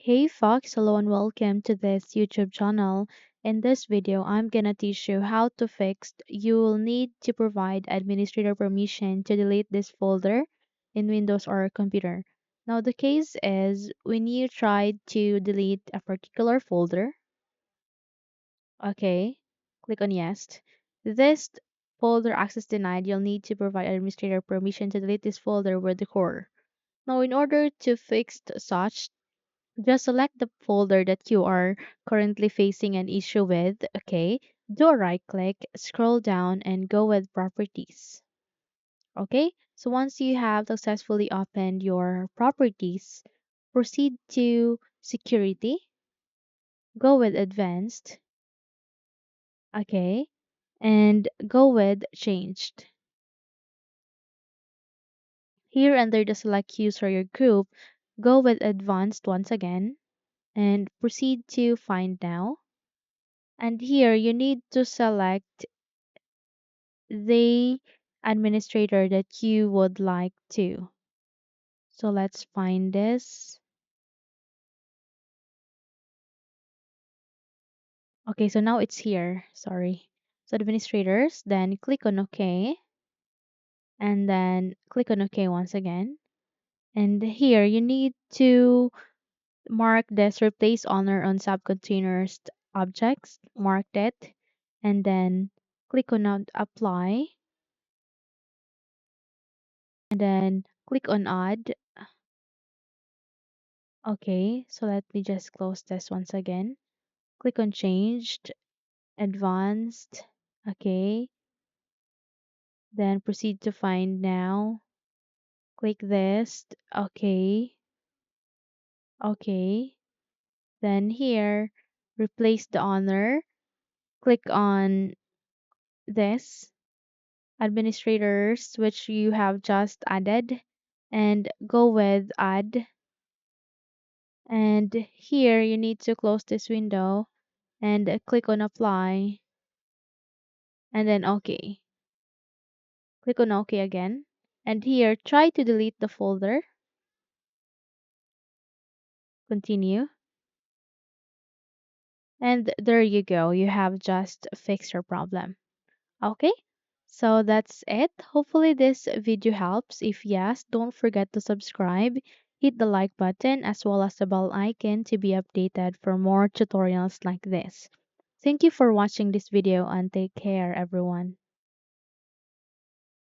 Hey Fox, hello and welcome to this YouTube channel. In this video, I'm gonna teach you how to fix. You will need to provide administrator permission to delete this folder in Windows or computer. Now the case is when you try to delete a particular folder, okay, click on yes. This folder access denied, you'll need to provide administrator permission to delete this folder with the core. Now in order to fix such, just select the folder that you are currently facing an issue with, okay? Do a right click, scroll down, and go with properties, okay? So once you have successfully opened your properties, proceed to security, go with advanced, okay? And go with changed. Here under the select user your group, go with advanced once again and proceed to find now. And here you need to select the administrator that you would like to. So let's find this. Okay, so now it's here. Sorry. So administrators, then click on OK, and then click on OK once again. And here you need to mark this replace owner on subcontainers objects, mark that, and then click on apply, and then click on add. Okay, so let me just close this once again. Click on changed, advanced, okay. Then proceed to find now. Click this, okay, okay. Then here, replace the owner. Click on this, administrators, which you have just added, and go with add. And here you need to close this window and click on apply, and then okay. Click on OK again. And here, try to delete the folder. Continue. And there you go. You have just fixed your problem. Okay? So that's it. Hopefully this video helps. If yes, don't forget to subscribe, hit the like button as well as the bell icon to be updated for more tutorials like this. Thank you for watching this video and take care everyone.